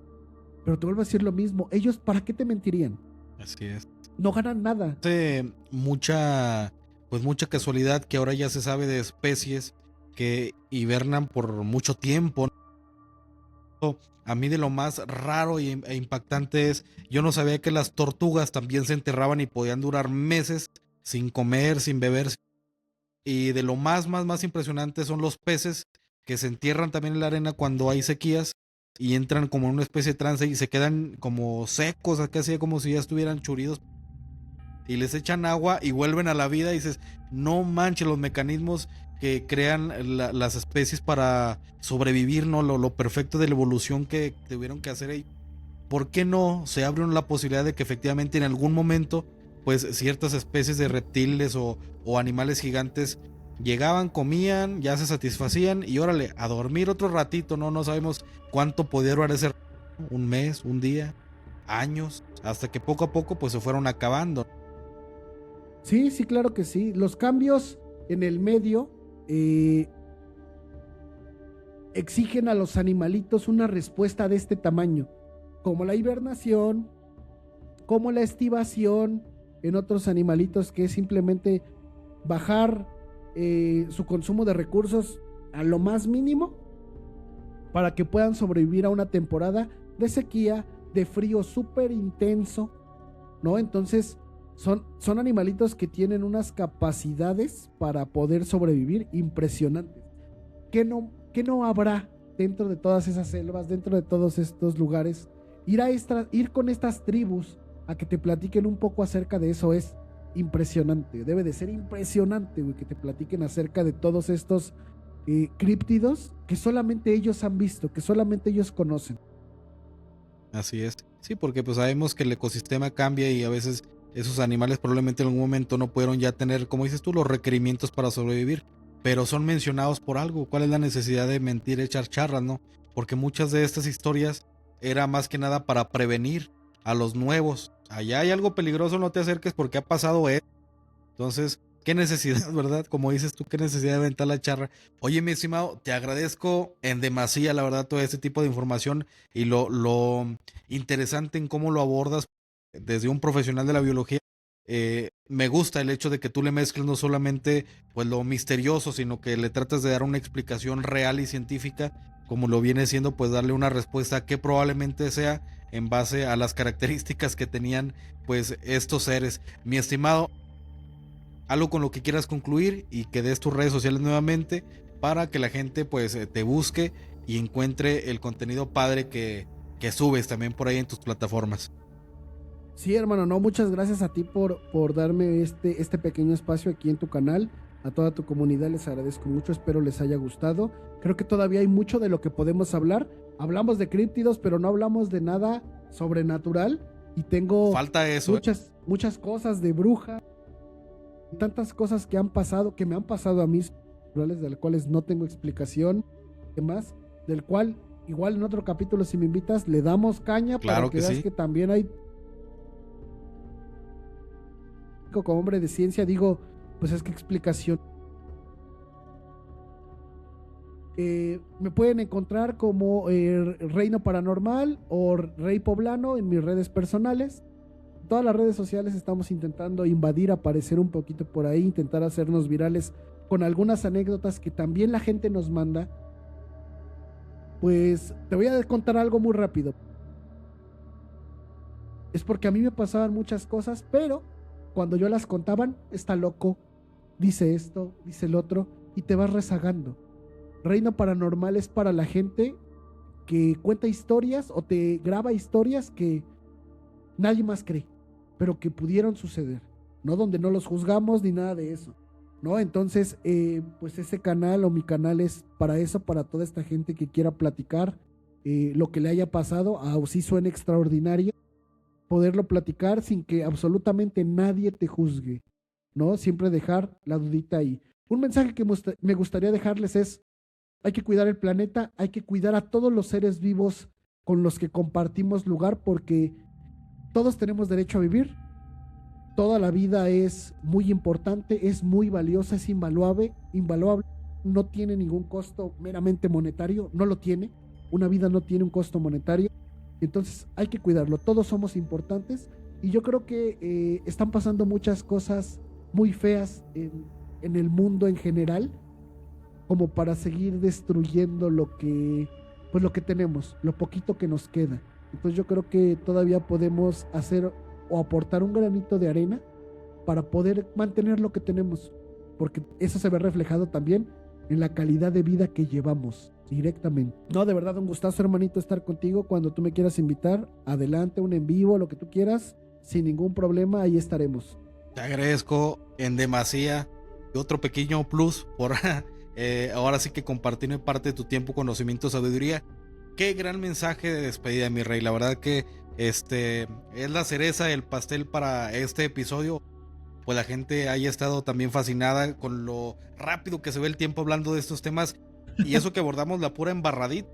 Pero te vuelvo a decir lo mismo, ellos ¿para qué te mentirían? Así es. No ganan nada. Mucha casualidad que ahora ya se sabe de especies que hibernan por mucho tiempo. A mí de lo más raro e impactante es, yo no sabía que las tortugas también se enterraban y podían durar meses sin comer, sin beber. Y de lo más impresionante son los peces que se entierran también en la arena cuando hay sequías y entran como en una especie de trance y se quedan como secos, casi como si ya estuvieran churidos. Y les echan agua y vuelven a la vida y dices, no manches los mecanismos que crean las especies para sobrevivir, ¿no? Lo perfecto de la evolución que tuvieron que hacer ahí. ¿Por qué no se abre la posibilidad de que efectivamente en algún momento pues ciertas especies de reptiles o animales gigantes llegaban, comían, ya se satisfacían y órale, a dormir otro ratito, no sabemos cuánto podía durar ese, un mes, un día, años, hasta que poco a poco pues se fueron acabando. Sí, claro que sí. Los cambios en el medio exigen a los animalitos una respuesta de este tamaño, como la hibernación, como la estivación en otros animalitos, que es simplemente bajar su consumo de recursos a lo más mínimo para que puedan sobrevivir a una temporada de sequía, de frío súper intenso, ¿no? Entonces son animalitos que tienen unas capacidades para poder sobrevivir impresionantes. ¿Qué no habrá dentro de todas esas selvas, dentro de todos estos lugares? Ir con estas tribus a que te platiquen un poco acerca de eso es impresionante. Debe de ser impresionante, güey, que te platiquen acerca de todos estos críptidos que solamente ellos han visto, que solamente ellos conocen. Así es. Sí, porque pues sabemos que el ecosistema cambia y a veces esos animales probablemente en algún momento no pudieron ya tener, como dices tú, los requerimientos para sobrevivir, pero son mencionados por algo. ¿Cuál es la necesidad de mentir, echar charras, no? Porque muchas de estas historias era más que nada para prevenir a los nuevos. Allá hay algo peligroso, no te acerques porque ha pasado esto. Entonces, qué necesidad, ¿verdad? Como dices tú, qué necesidad de aventar la charra. Oye, mi estimado, te agradezco en demasía, la verdad, todo este tipo de información y lo interesante en cómo lo abordas desde un profesional de la biología. Me gusta el hecho de que tú le mezcles no solamente pues lo misterioso, sino que le tratas de dar una explicación real y científica como lo viene siendo, pues darle una respuesta que probablemente sea en base a las características que tenían pues estos seres. Mi estimado, algo con lo que quieras concluir y que des tus redes sociales nuevamente para que la gente pues te busque y encuentre el contenido padre que subes también por ahí en tus plataformas. Sí, hermano, no, muchas gracias a ti por darme este pequeño espacio aquí en tu canal. A toda tu comunidad les agradezco mucho, espero les haya gustado. Creo que todavía hay mucho de lo que podemos hablar. Hablamos de críptidos, pero no hablamos de nada sobrenatural. Y tengo Falta eso, muchas cosas de bruja, tantas cosas que han pasado, que me han pasado a mí, de las cuales no tengo explicación, demás, del cual igual en otro capítulo, si me invitas, le damos caña. Claro para que veas sí. que también hay, como hombre de ciencia, digo, pues es que explicación. Me pueden encontrar como Reino Paranormal o Rey Poblano en mis redes personales. Todas las redes sociales estamos intentando invadir, aparecer un poquito por ahí, intentar hacernos virales con algunas anécdotas que también la gente nos manda. Pues te voy a contar algo muy rápido. Es porque a mí me pasaban muchas cosas, pero cuando yo las contaban, está loco, dice esto, dice el otro, y te vas rezagando. Reino Paranormal es para la gente que cuenta historias o te graba historias que nadie más cree, pero que pudieron suceder, ¿no? Donde no los juzgamos ni nada de eso, ¿no? Entonces, pues ese canal o mi canal es para eso, para toda esta gente que quiera platicar lo que le haya pasado, o si suena extraordinario, poderlo platicar sin que absolutamente nadie te juzgue, ¿no? Siempre dejar la dudita ahí. Un mensaje que me gustaría dejarles es: hay que cuidar el planeta, hay que cuidar a todos los seres vivos con los que compartimos lugar, porque todos tenemos derecho a vivir. Toda la vida es muy importante, es muy valiosa, es invaluable, no tiene ningún costo meramente monetario, no lo tiene. Una vida no tiene un costo monetario, entonces hay que cuidarlo. Todos somos importantes y yo creo que están pasando muchas cosas muy feas en el mundo en general, como para seguir destruyendo lo que tenemos, lo poquito que nos queda. Entonces yo creo que todavía podemos hacer o aportar un granito de arena para poder mantener lo que tenemos, porque eso se ve reflejado también en la calidad de vida que llevamos directamente. No, de verdad, un gustazo, hermanito, estar contigo. Cuando tú me quieras invitar, adelante, un en vivo, lo que tú quieras, sin ningún problema, ahí estaremos. Te agradezco en demasía. Otro pequeño plus por ahora sí que compartirme parte de tu tiempo, conocimiento, sabiduría. Qué gran mensaje de despedida, mi rey. La verdad que es la cereza del pastel para este episodio. Pues la gente haya estado también fascinada con lo rápido que se ve el tiempo hablando de estos temas. Y eso que abordamos la pura embarradita.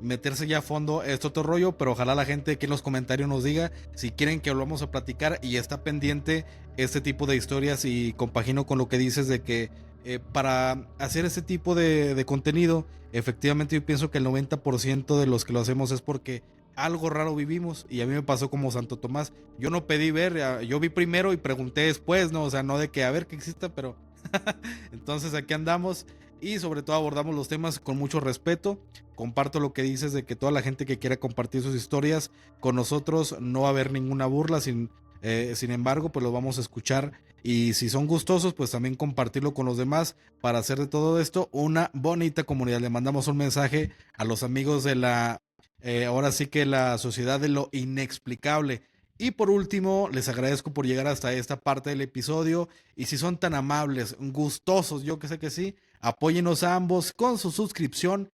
Meterse ya a fondo es otro rollo, pero ojalá la gente aquí en los comentarios nos diga si quieren que volvamos a platicar y está pendiente este tipo de historias. Y compagino con lo que dices de que para hacer este tipo de contenido, efectivamente yo pienso que el 90% de los que lo hacemos es porque algo raro vivimos. Y a mí me pasó como Santo Tomás, yo no pedí ver, yo vi primero y pregunté después, ¿no? O sea, no de que a ver qué exista, pero entonces aquí andamos. Y sobre todo abordamos los temas con mucho respeto. Comparto lo que dices de que toda la gente que quiera compartir sus historias con nosotros, no va a haber ninguna burla. Sin embargo, pues lo vamos a escuchar. Y si son gustosos, pues también compartirlo con los demás para hacer de todo esto una bonita comunidad. Le mandamos un mensaje a los amigos de ahora sí que la Sociedad de lo Inexplicable. Y por último, les agradezco por llegar hasta esta parte del episodio. Y si son tan amables, gustosos, yo que sé que sí, apóyenos a ambos con su suscripción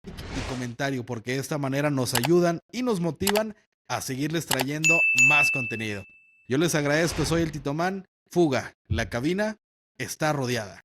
y comentario, porque de esta manera nos ayudan y nos motivan a seguirles trayendo más contenido. Yo les agradezco, soy el Tito Man. Fuga, la cabina está rodeada.